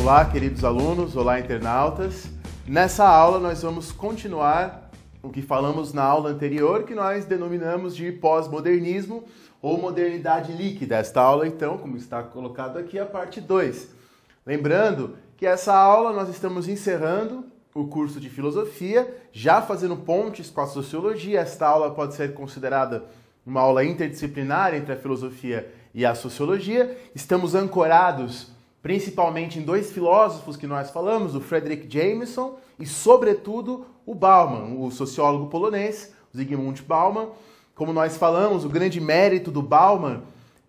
Olá, queridos alunos, olá, internautas. Nessa aula nós vamos continuar o que falamos na aula anterior, que nós denominamos de pós-modernismo ou modernidade líquida. Esta aula, então, como está colocado aqui, é a parte 2. Lembrando que essa aula nós estamos encerrando o curso de filosofia, já fazendo pontes com a sociologia. Esta aula pode ser considerada uma aula interdisciplinar entre a filosofia e a sociologia. Estamos ancorados principalmente em dois filósofos que nós falamos, o Frederick Jameson e, sobretudo, o Bauman, o sociólogo polonês, Zygmunt Bauman. Como nós falamos, o grande mérito do Bauman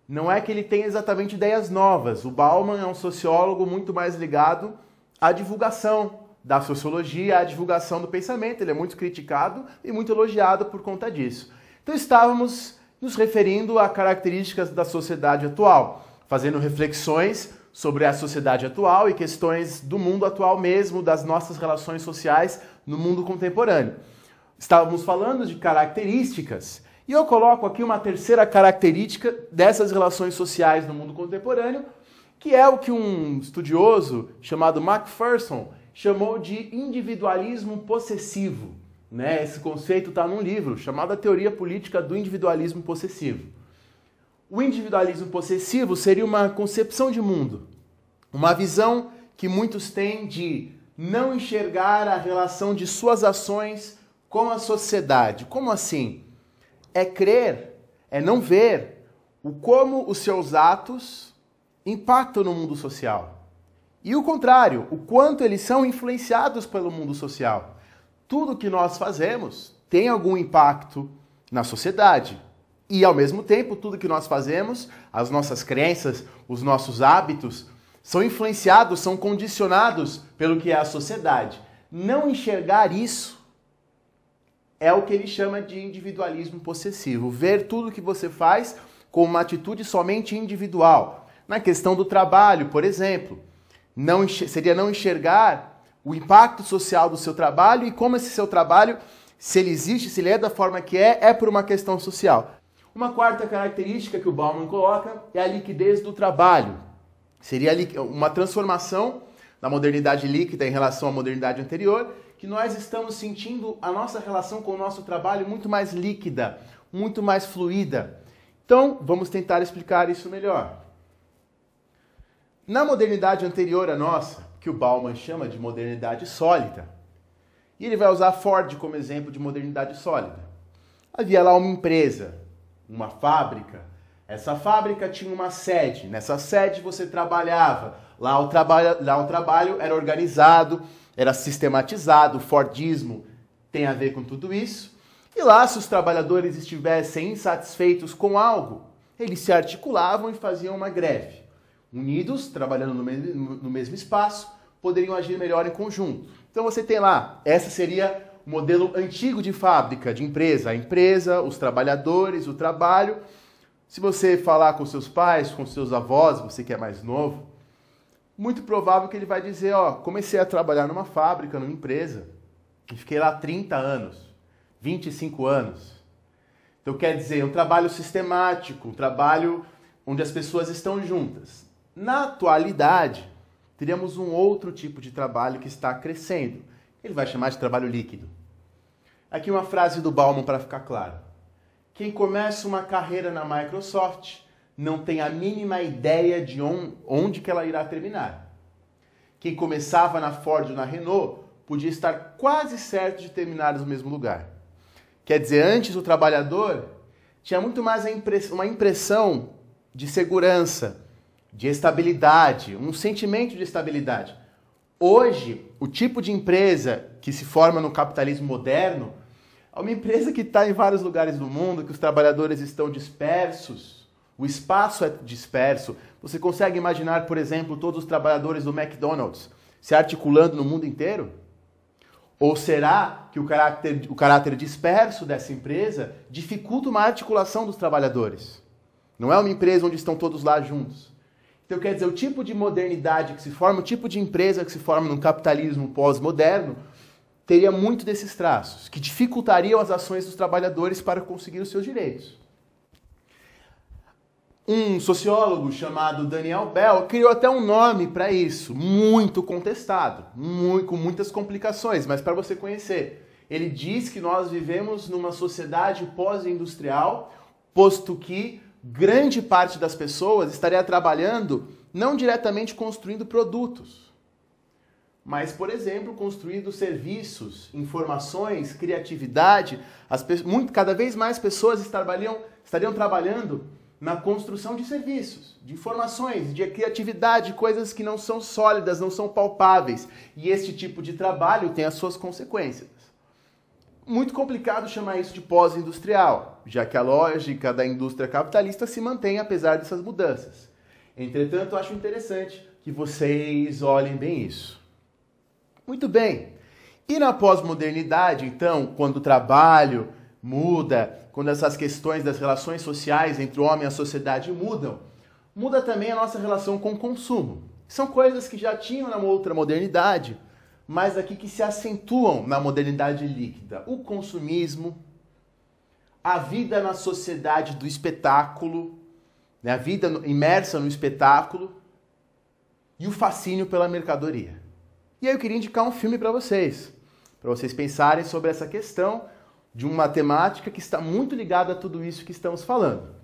não é que ele tenha exatamente ideias novas. O Bauman é um sociólogo muito mais ligado à divulgação da sociologia, à divulgação do pensamento. Ele é muito criticado e muito elogiado por conta disso. Então estávamos nos referindo a características da sociedade atual, fazendo reflexões sobre a sociedade atual e questões do mundo atual mesmo, das nossas relações sociais no mundo contemporâneo. Estávamos falando de características e eu coloco aqui uma terceira característica dessas relações sociais no mundo contemporâneo, que é o que um estudioso chamado Macpherson chamou de individualismo possessivo. Esse conceito está num livro chamado A Teoria Política do Individualismo Possessivo. O individualismo possessivo seria uma concepção de mundo, uma visão que muitos têm de não enxergar a relação de suas ações com a sociedade. Como assim? É crer, é não ver como os seus atos impactam no mundo social. E o contrário, o quanto eles são influenciados pelo mundo social. Tudo que nós fazemos tem algum impacto na sociedade. E, ao mesmo tempo, tudo que nós fazemos, as nossas crenças, os nossos hábitos, são influenciados, são condicionados pelo que é a sociedade. Não enxergar isso é o que ele chama de individualismo possessivo. Ver tudo que você faz com uma atitude somente individual. Na questão do trabalho, por exemplo, seria não enxergar o impacto social do seu trabalho e como esse seu trabalho, se ele existe, se ele é da forma que é por uma questão social. Uma quarta característica que o Bauman coloca é a liquidez do trabalho. Seria uma transformação da modernidade líquida em relação à modernidade anterior, que nós estamos sentindo a nossa relação com o nosso trabalho muito mais líquida, muito mais fluida. Então, vamos tentar explicar isso melhor. Na modernidade anterior à nossa, que o Bauman chama de modernidade sólida, e ele vai usar Ford como exemplo de modernidade sólida. Havia lá uma empresa, uma fábrica. Essa fábrica tinha uma sede. Nessa sede você trabalhava. Lá o trabalho era organizado, era sistematizado. O Fordismo tem a ver com tudo isso. E lá, se os trabalhadores estivessem insatisfeitos com algo, eles se articulavam e faziam uma greve. Unidos, trabalhando no mesmo espaço, poderiam agir melhor em conjunto. Então você tem lá, essa seria o modelo antigo de fábrica, de empresa. A empresa, os trabalhadores, o trabalho. Se você falar com seus pais, com seus avós, você que é mais novo, muito provável que ele vai dizer, comecei a trabalhar numa fábrica, numa empresa, e fiquei lá 30 anos, 25 anos. Então quer dizer, um trabalho sistemático, um trabalho onde as pessoas estão juntas. Na atualidade, teríamos um outro tipo de trabalho que está crescendo. Ele vai chamar de trabalho líquido. Aqui uma frase do Bauman para ficar claro. Quem começa uma carreira na Microsoft não tem a mínima ideia de onde que ela irá terminar. Quem começava na Ford ou na Renault podia estar quase certo de terminar no mesmo lugar. Quer dizer, antes o trabalhador tinha muito mais uma impressão de segurança, de estabilidade, um sentimento de estabilidade. Hoje, o tipo de empresa que se forma no capitalismo moderno é uma empresa que está em vários lugares do mundo, que os trabalhadores estão dispersos, o espaço é disperso. Você consegue imaginar, por exemplo, todos os trabalhadores do McDonald's se articulando no mundo inteiro? Ou será que o caráter disperso dessa empresa dificulta uma articulação dos trabalhadores? Não é uma empresa onde estão todos lá juntos. Então, quer dizer, o tipo de modernidade que se forma, o tipo de empresa que se forma no capitalismo pós-moderno, teria muito desses traços, que dificultariam as ações dos trabalhadores para conseguir os seus direitos. Um sociólogo chamado Daniel Bell criou até um nome para isso, muito contestado, com muitas complicações, mas para você conhecer. Ele diz que nós vivemos numa sociedade pós-industrial, posto que grande parte das pessoas estaria trabalhando não diretamente construindo produtos, mas, por exemplo, construindo serviços, informações, criatividade. Cada vez mais pessoas estariam trabalhando na construção de serviços, de informações, de criatividade, coisas que não são sólidas, não são palpáveis. E este tipo de trabalho tem as suas consequências. Muito complicado chamar isso de pós-industrial, já que a lógica da indústria capitalista se mantém apesar dessas mudanças. Entretanto, eu acho interessante que vocês olhem bem isso. Muito bem. E na pós-modernidade, então, quando o trabalho muda, quando essas questões das relações sociais entre o homem e a sociedade mudam, muda também a nossa relação com o consumo. São coisas que já tinham na outra modernidade, mas aqui que se acentuam na modernidade líquida. O consumismo, a vida na sociedade do espetáculo, né? A vida imersa no espetáculo e o fascínio pela mercadoria. E aí eu queria indicar um filme para vocês pensarem sobre essa questão de uma temática que está muito ligada a tudo isso que estamos falando.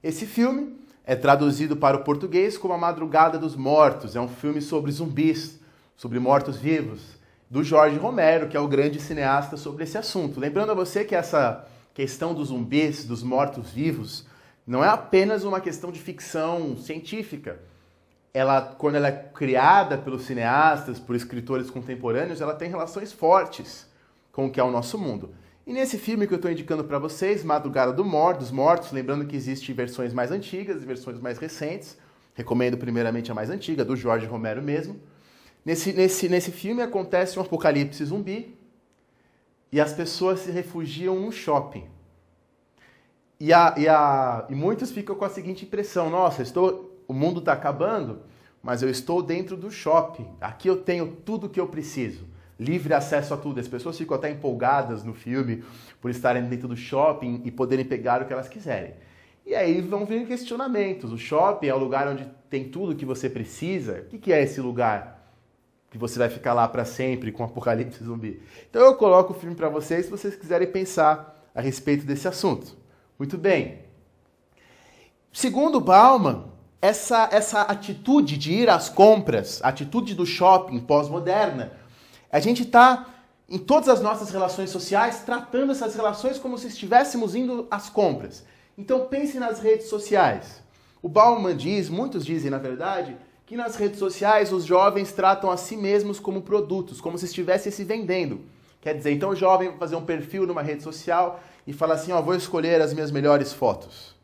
Esse filme é traduzido para o português como A Madrugada dos Mortos. É um filme sobre zumbis, sobre mortos-vivos, do Jorge Romero, que é o grande cineasta sobre esse assunto. Lembrando a você que essa questão dos zumbis, dos mortos-vivos, não é apenas uma questão de ficção científica. Quando ela é criada pelos cineastas, por escritores contemporâneos, ela tem relações fortes com o que é o nosso mundo. E nesse filme que eu estou indicando para vocês, Madrugada dos Mortos, lembrando que existem versões mais antigas e versões mais recentes, recomendo primeiramente a mais antiga, do Jorge Romero mesmo. Nesse filme acontece um apocalipse zumbi e as pessoas se refugiam num shopping. E muitos ficam com a seguinte impressão: nossa, o mundo está acabando, mas eu estou dentro do shopping. Aqui eu tenho tudo o que eu preciso. Livre acesso a tudo. As pessoas ficam até empolgadas no filme por estarem dentro do shopping e poderem pegar o que elas quiserem. E aí vão vir questionamentos. O shopping é o lugar onde tem tudo o que você precisa. O que é esse lugar que você vai ficar lá para sempre com o apocalipse zumbi? Então eu coloco o filme para vocês se vocês quiserem pensar a respeito desse assunto. Muito bem. Segundo Bauman, essa atitude de ir às compras, a atitude do shopping pós-moderna, a gente está, em todas as nossas relações sociais, tratando essas relações como se estivéssemos indo às compras. Então pense nas redes sociais. O Bauman diz, muitos dizem na verdade, que nas redes sociais os jovens tratam a si mesmos como produtos, como se estivessem se vendendo. Quer dizer, então o jovem vai fazer um perfil numa rede social e fala assim, vou escolher as minhas melhores fotos,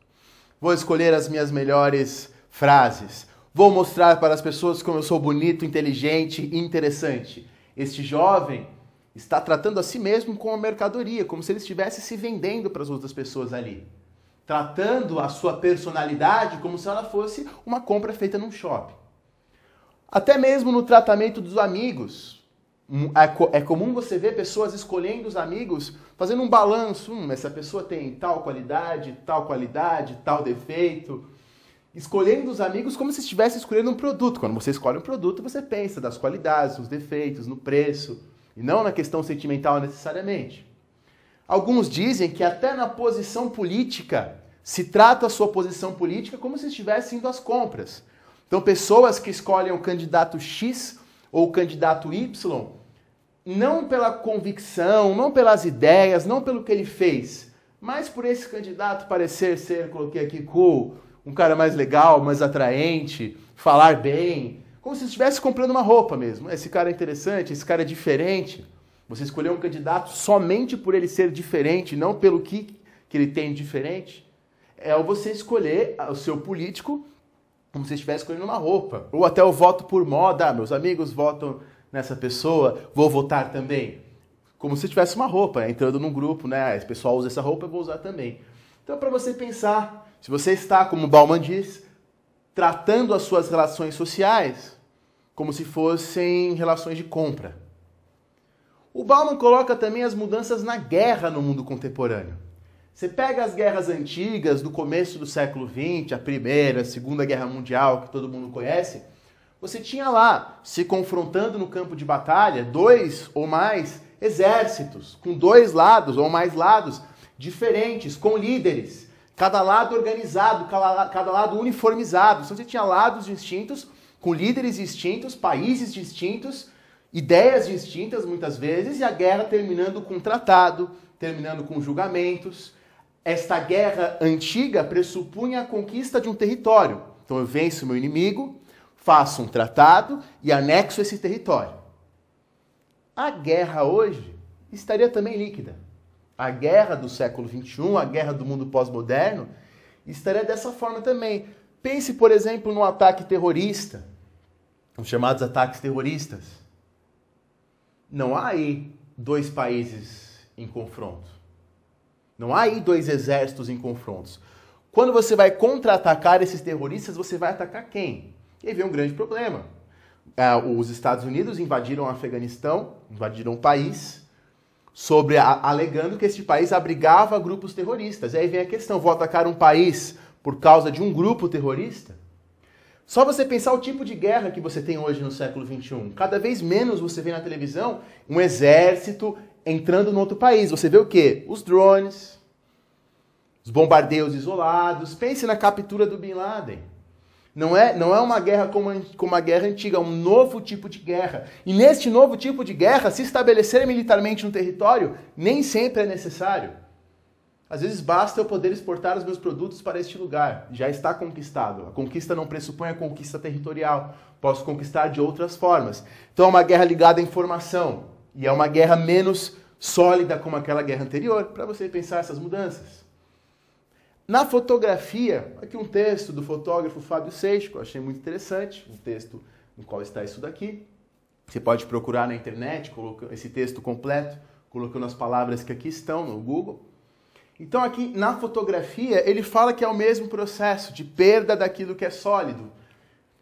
vou escolher as minhas melhores frases, vou mostrar para as pessoas como eu sou bonito, inteligente e interessante. Este jovem está tratando a si mesmo como uma mercadoria, como se ele estivesse se vendendo para as outras pessoas ali. Tratando a sua personalidade como se ela fosse uma compra feita num shopping. Até mesmo no tratamento dos amigos. É comum você ver pessoas escolhendo os amigos, fazendo um balanço. Essa pessoa tem tal qualidade, tal defeito. Escolhendo os amigos como se estivesse escolhendo um produto. Quando você escolhe um produto, você pensa das qualidades, nos defeitos, no preço, e não na questão sentimental necessariamente. Alguns dizem que até na posição política, se trata a sua posição política como se estivesse indo às compras. Então, pessoas que escolhem o candidato X ou o candidato Y, não pela convicção, não pelas ideias, não pelo que ele fez, mas por esse candidato parecer ser, coloquei aqui, cool, um cara mais legal, mais atraente, falar bem, como se estivesse comprando uma roupa mesmo. Esse cara é interessante, esse cara é diferente. Você escolheu um candidato somente por ele ser diferente, não pelo que ele tem de diferente. É você escolher o seu político como se estivesse escolhendo uma roupa. Ou até o voto por moda. Meus amigos votam nessa pessoa, vou votar também. Como se tivesse uma roupa, entrando num grupo, né? O pessoal usa essa roupa, eu vou usar também. Então, para você pensar, se você está, como o Bauman diz, tratando as suas relações sociais como se fossem relações de compra. O Bauman coloca também as mudanças na guerra no mundo contemporâneo. Você pega as guerras antigas do começo do século XX, a Primeira, a Segunda Guerra Mundial, que todo mundo conhece, você tinha lá, se confrontando no campo de batalha, 2 ou mais exércitos, com 2 lados ou mais lados diferentes, com líderes, cada lado organizado, cada lado uniformizado. Então você tinha lados distintos, com líderes distintos, países distintos, ideias distintas muitas vezes, e a guerra terminando com um tratado, terminando com julgamentos. Esta guerra antiga pressupunha a conquista de um território. Então eu venço o meu inimigo, faço um tratado e anexo esse território. A guerra hoje estaria também líquida. A guerra do século XXI, a guerra do mundo pós-moderno, estaria dessa forma também. Pense, por exemplo, no ataque terrorista, os chamados ataques terroristas. Não há aí 2 países em confronto. Não há aí 2 exércitos em confrontos. Quando você vai contra-atacar esses terroristas, você vai atacar quem? E aí vem um grande problema. Os Estados Unidos invadiram o Afeganistão, invadiram o país, alegando que este país abrigava grupos terroristas. E aí vem a questão, vou atacar um país por causa de um grupo terrorista? Só você pensar o tipo de guerra que você tem hoje no século XXI. Cada vez menos você vê na televisão um exército entrando no outro país. Você vê o quê? Os drones, os bombardeios isolados. Pense na captura do Bin Laden. Não é uma guerra como a guerra antiga, é um novo tipo de guerra. E neste novo tipo de guerra, se estabelecer militarmente no território nem sempre é necessário. Às vezes basta eu poder exportar os meus produtos para este lugar. Já está conquistado. A conquista não pressupõe a conquista territorial. Posso conquistar de outras formas. Então é uma guerra ligada à informação. E é uma guerra menos sólida como aquela guerra anterior, para você pensar essas mudanças. Na fotografia, aqui um texto do fotógrafo Fábio Seixas, que eu achei muito interessante, um texto no qual está isso daqui. Você pode procurar na internet, esse texto completo, colocando as palavras que aqui estão no Google. Então aqui na fotografia ele fala que é o mesmo processo de perda daquilo que é sólido.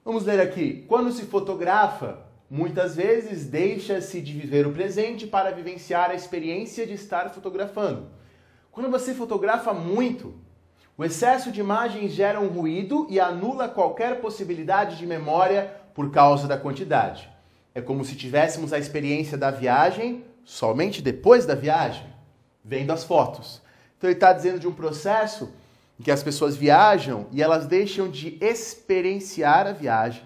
Vamos ler aqui. Quando se fotografa, muitas vezes deixa-se de viver o presente para vivenciar a experiência de estar fotografando. Quando você fotografa muito, o excesso de imagens gera um ruído e anula qualquer possibilidade de memória por causa da quantidade. É como se tivéssemos a experiência da viagem somente depois da viagem, vendo as fotos. Então ele está dizendo de um processo em que as pessoas viajam e elas deixam de experienciar a viagem,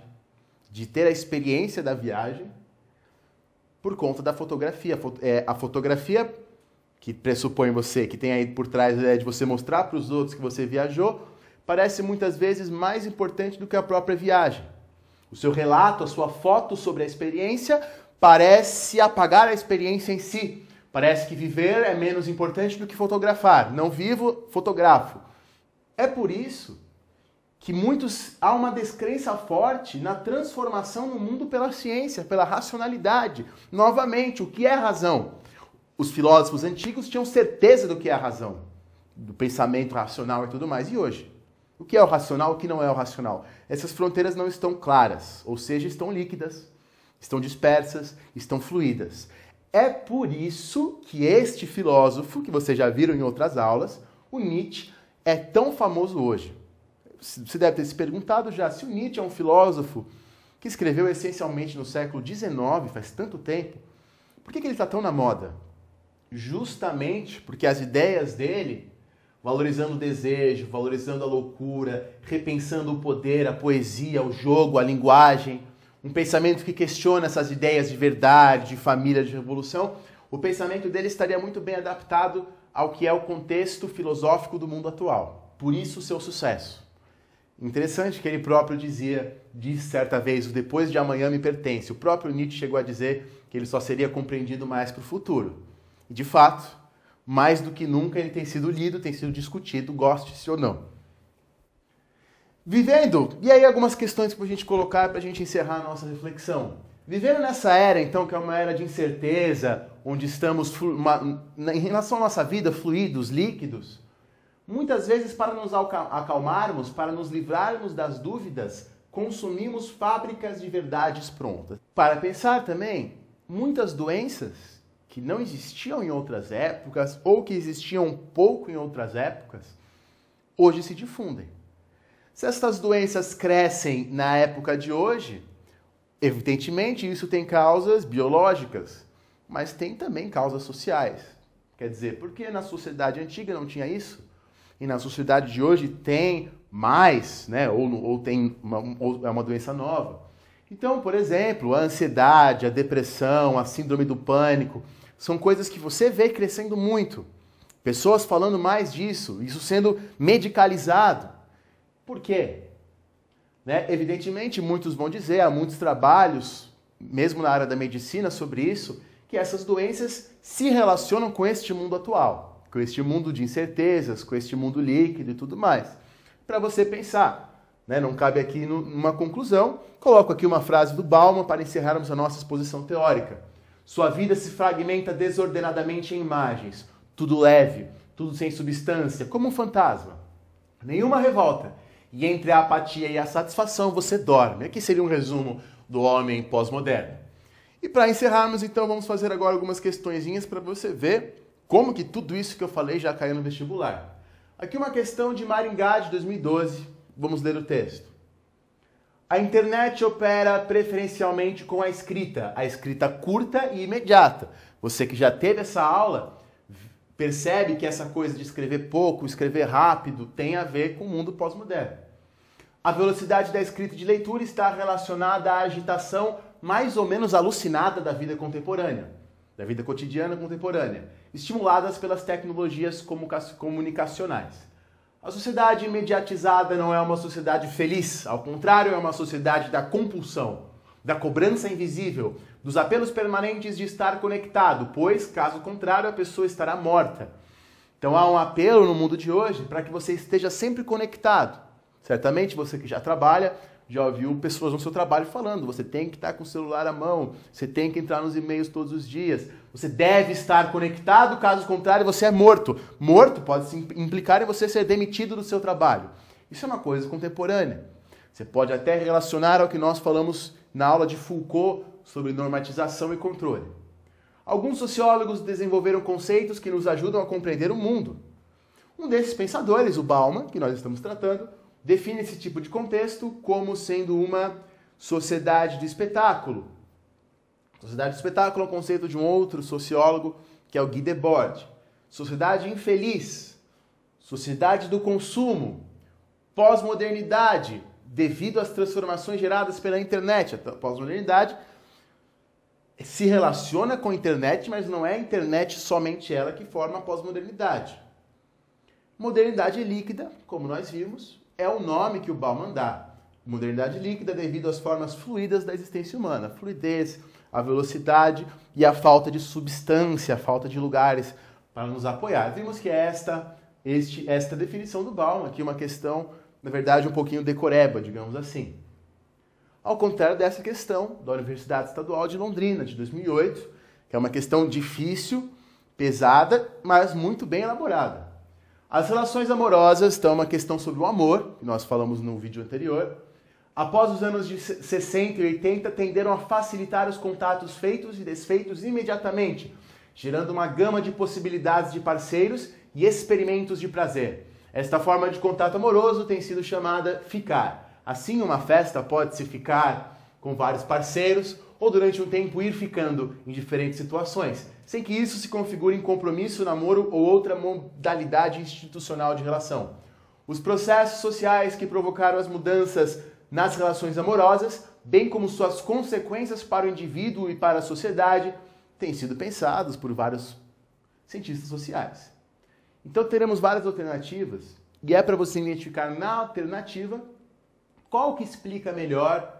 de ter a experiência da viagem, por conta da fotografia. A fotografia, que pressupõe você, que tem aí por trás a ideia de você mostrar para os outros que você viajou, parece muitas vezes mais importante do que a própria viagem. O seu relato, a sua foto sobre a experiência, parece apagar a experiência em si. Parece que viver é menos importante do que fotografar. Não vivo, fotografo. É por isso que há uma descrença forte na transformação no mundo pela ciência, pela racionalidade. Novamente, o que é razão? Os filósofos antigos tinham certeza do que é a razão, do pensamento racional e tudo mais. E hoje? O que é o racional, o que não é o racional? Essas fronteiras não estão claras, ou seja, estão líquidas, estão dispersas, estão fluídas. É por isso que este filósofo, que vocês já viram em outras aulas, o Nietzsche, é tão famoso hoje. Você deve ter se perguntado já se o Nietzsche é um filósofo que escreveu essencialmente no século XIX, faz tanto tempo, por que ele está tão na moda? Justamente porque as ideias dele, valorizando o desejo, valorizando a loucura, repensando o poder, a poesia, o jogo, a linguagem, um pensamento que questiona essas ideias de verdade, de família, de revolução, o pensamento dele estaria muito bem adaptado ao que é o contexto filosófico do mundo atual. Por isso o seu sucesso. Interessante que ele próprio disse certa vez, o depois de amanhã me pertence. O próprio Nietzsche chegou a dizer que ele só seria compreendido mais para o futuro. E de fato, mais do que nunca ele tem sido lido, tem sido discutido, goste-se ou não. Vivendo, e aí algumas questões para a gente colocar para a gente encerrar a nossa reflexão. Vivendo nessa era, então, que é uma era de incerteza, onde estamos, em relação à nossa vida, fluidos, líquidos, muitas vezes para nos acalmarmos, para nos livrarmos das dúvidas, consumimos fábricas de verdades prontas. Para pensar também, muitas doenças que não existiam em outras épocas ou que existiam pouco em outras épocas, hoje se difundem. Se estas doenças crescem na época de hoje, evidentemente isso tem causas biológicas, mas tem também causas sociais. Quer dizer, por que na sociedade antiga não tinha isso? E na sociedade de hoje tem mais, né? Ou é uma doença nova. Então, por exemplo, a ansiedade, a depressão, a síndrome do pânico, são coisas que você vê crescendo muito. Pessoas falando mais disso, isso sendo medicalizado. Por quê? Né? Evidentemente, muitos vão dizer, há muitos trabalhos, mesmo na área da medicina, sobre isso, que essas doenças se relacionam com este mundo atual, com este mundo de incertezas, com este mundo líquido e tudo mais. Para você pensar, né? Não cabe aqui numa conclusão, coloco aqui uma frase do Bauman para encerrarmos a nossa exposição teórica. Sua vida se fragmenta desordenadamente em imagens, tudo leve, tudo sem substância, como um fantasma. Nenhuma revolta. E entre a apatia e a satisfação você dorme. Aqui seria um resumo do homem pós-moderno. E para encerrarmos, então, vamos fazer agora algumas questõezinhas para você ver como que tudo isso que eu falei já caiu no vestibular. Aqui uma questão de Maringá, de 2012. Vamos ler o texto. A internet opera preferencialmente com a escrita curta e imediata. Você que já teve essa aula, percebe que essa coisa de escrever pouco, escrever rápido, tem a ver com o mundo pós-moderno. A velocidade da escrita e de leitura está relacionada à agitação mais ou menos alucinada da vida contemporânea, da vida cotidiana contemporânea, estimuladas pelas tecnologias comunicacionais. A sociedade imediatizada não é uma sociedade feliz, ao contrário, é uma sociedade da compulsão, da cobrança invisível, dos apelos permanentes de estar conectado, pois, caso contrário, a pessoa estará morta. Então há um apelo no mundo de hoje para que você esteja sempre conectado. Certamente você que já trabalha, já ouviu pessoas no seu trabalho falando, você tem que estar com o celular à mão, você tem que entrar nos e-mails todos os dias, você deve estar conectado, caso contrário você é morto. Morto pode implicar em você ser demitido do seu trabalho. Isso é uma coisa contemporânea. Você pode até relacionar ao que nós falamos na aula de Foucault sobre normatização e controle. Alguns sociólogos desenvolveram conceitos que nos ajudam a compreender o mundo. Um desses pensadores, o Bauman, que nós estamos tratando, define esse tipo de contexto como sendo uma sociedade de espetáculo. Sociedade de espetáculo é um conceito de um outro sociólogo, que é o Guy Debord. Sociedade infeliz, sociedade do consumo, pós-modernidade, devido às transformações geradas pela internet. A pós-modernidade se relaciona com a internet, mas não é a internet somente ela que forma a pós-modernidade. Modernidade líquida, como nós vimos, é o nome que o Bauman dá. Modernidade líquida devido às formas fluídas da existência humana. A fluidez, a velocidade e a falta de substância, a falta de lugares para nos apoiar. Vimos que esta definição do Bauman, aqui uma questão, na verdade, um pouquinho decoreba, digamos assim. Ao contrário dessa questão da Universidade Estadual de Londrina, de 2008, que é uma questão difícil, pesada, mas muito bem elaborada. As relações amorosas estão uma questão sobre o amor, que nós falamos no vídeo anterior. Após os anos de 60 e 80, tenderam a facilitar os contatos feitos e desfeitos imediatamente, gerando uma gama de possibilidades de parceiros e experimentos de prazer. Esta forma de contato amoroso tem sido chamada ficar. Assim, uma festa pode-se ficar com vários parceiros ou durante um tempo ir ficando em diferentes situações, sem que isso se configure em compromisso, namoro ou outra modalidade institucional de relação. Os processos sociais que provocaram as mudanças nas relações amorosas, bem como suas consequências para o indivíduo e para a sociedade, têm sido pensados por vários cientistas sociais. Então teremos várias alternativas, e é para você identificar na alternativa qual que explica melhor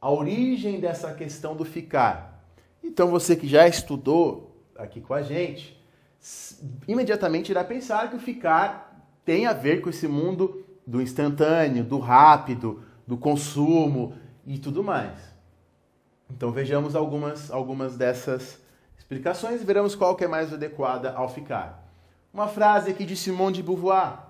a origem dessa questão do ficar. Então você que já estudou aqui com a gente, imediatamente irá pensar que o ficar tem a ver com esse mundo do instantâneo, do rápido, do consumo e tudo mais. Então vejamos algumas dessas explicações e veremos qual que é mais adequada ao ficar. Uma frase aqui de Simone de Beauvoir.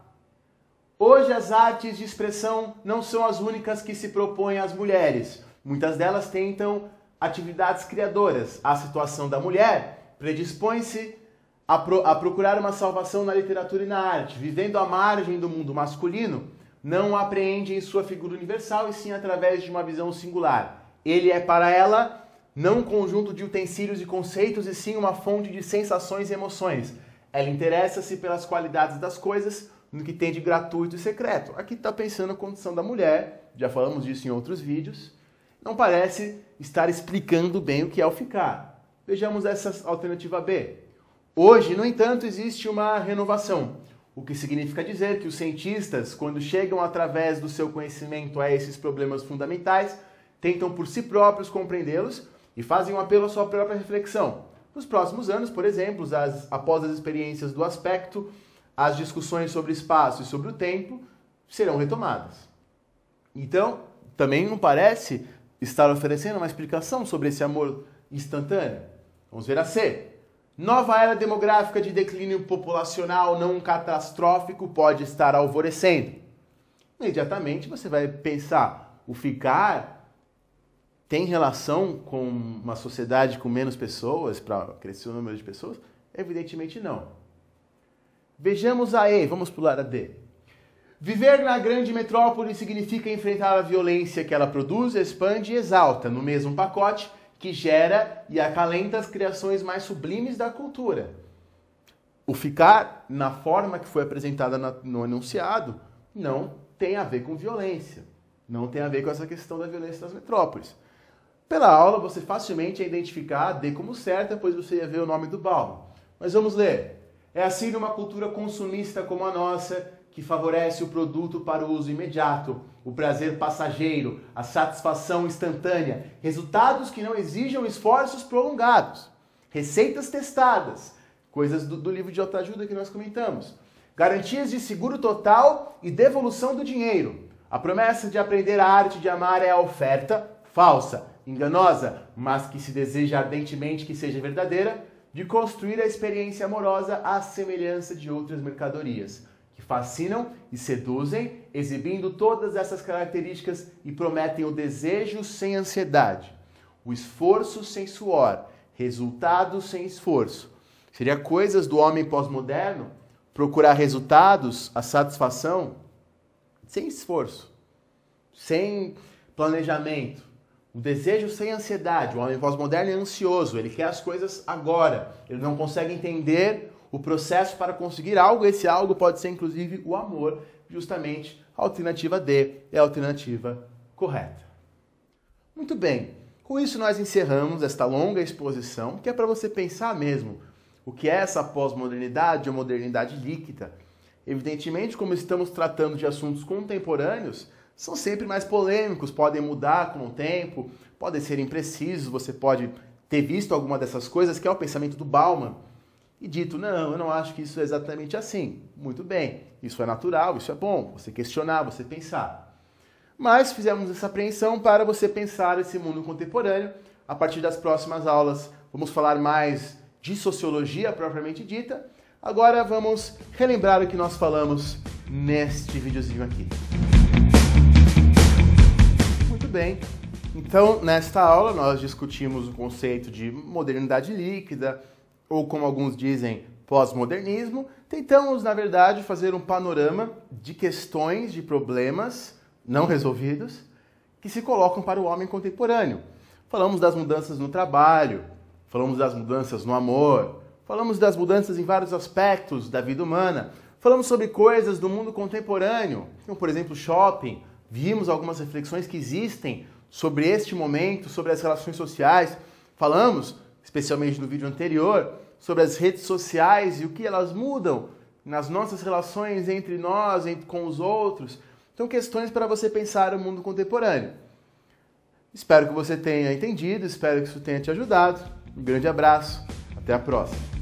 Hoje as artes de expressão não são as únicas que se propõem às mulheres. Muitas delas tentam atividades criadoras. A situação da mulher predispõe-se a procurar uma salvação na literatura e na arte, vivendo à margem do mundo masculino, não apreende em sua figura universal e sim através de uma visão singular. Ele é para ela não um conjunto de utensílios e conceitos, e sim uma fonte de sensações e emoções. Ela interessa-se pelas qualidades das coisas, no que tem de gratuito e secreto. Aqui está pensando a condição da mulher, já falamos disso em outros vídeos. Não parece estar explicando bem o que é o ficar. Vejamos essa alternativa B. Hoje, no entanto, existe uma renovação, o que significa dizer que os cientistas, quando chegam através do seu conhecimento a esses problemas fundamentais, tentam por si próprios compreendê-los e fazem um apelo à sua própria reflexão. Nos próximos anos, por exemplo, após as experiências do aspecto, as discussões sobre espaço e sobre o tempo serão retomadas. Então, também não parece estar oferecendo uma explicação sobre esse amor instantâneo. Vamos ver a C. Nova era demográfica de declínio populacional não catastrófico pode estar alvorecendo. Imediatamente você vai pensar, o ficar tem relação com uma sociedade com menos pessoas, para crescer o número de pessoas? Evidentemente não. Vejamos a E, vamos pular a D. Viver na grande metrópole significa enfrentar a violência que ela produz, expande e exalta, no mesmo pacote que gera e acalenta as criações mais sublimes da cultura. O ficar, na forma que foi apresentada no enunciado, não tem a ver com violência. Não tem a ver com essa questão da violência das metrópoles. Pela aula, você facilmente ia identificar a D como certa, pois você ia ver o nome do Bauman. Mas vamos ler. É assim numa cultura consumista como a nossa, que favorece o produto para o uso imediato, o prazer passageiro, a satisfação instantânea, resultados que não exijam esforços prolongados, receitas testadas, coisas do livro de autoajuda que nós comentamos, garantias de seguro total e devolução do dinheiro. A promessa de aprender a arte de amar é a oferta falsa, enganosa, mas que se deseja ardentemente que seja verdadeira, de construir a experiência amorosa à semelhança de outras mercadorias, que fascinam e seduzem, exibindo todas essas características e prometem o desejo sem ansiedade, o esforço sem suor, resultados sem esforço. Seria coisas do homem pós-moderno procurar resultados, a satisfação, sem esforço, sem planejamento. O desejo sem ansiedade. O homem pós-moderno é ansioso, ele quer as coisas agora. Ele não consegue entender o processo para conseguir algo. Esse algo pode ser, inclusive, o amor. Justamente, a alternativa D é a alternativa correta. Muito bem. Com isso, nós encerramos esta longa exposição, que é para você pensar mesmo o que é essa pós-modernidade ou modernidade líquida. Evidentemente, como estamos tratando de assuntos contemporâneos, são sempre mais polêmicos, podem mudar com o tempo, podem ser imprecisos, você pode ter visto alguma dessas coisas, que é o pensamento do Bauman, e dito, não, eu não acho que isso é exatamente assim. Muito bem, isso é natural, isso é bom, você questionar, você pensar. Mas fizemos essa apreensão para você pensar esse mundo contemporâneo. A partir das próximas aulas, vamos falar mais de sociologia propriamente dita. Agora vamos relembrar o que nós falamos neste videozinho aqui. Bem, então nesta aula nós discutimos o conceito de modernidade líquida, ou como alguns dizem, pós-modernismo. Tentamos, na verdade, fazer um panorama de questões, de problemas não resolvidos que se colocam para o homem contemporâneo. Falamos das mudanças no trabalho, falamos das mudanças no amor, falamos das mudanças em vários aspectos da vida humana, falamos sobre coisas do mundo contemporâneo, como por exemplo shopping. Vimos algumas reflexões que existem sobre este momento, sobre as relações sociais. Falamos, especialmente no vídeo anterior, sobre as redes sociais e o que elas mudam nas nossas relações entre nós, com os outros. Então, questões para você pensar o mundo contemporâneo. Espero que você tenha entendido, espero que isso tenha te ajudado. Um grande abraço, até a próxima.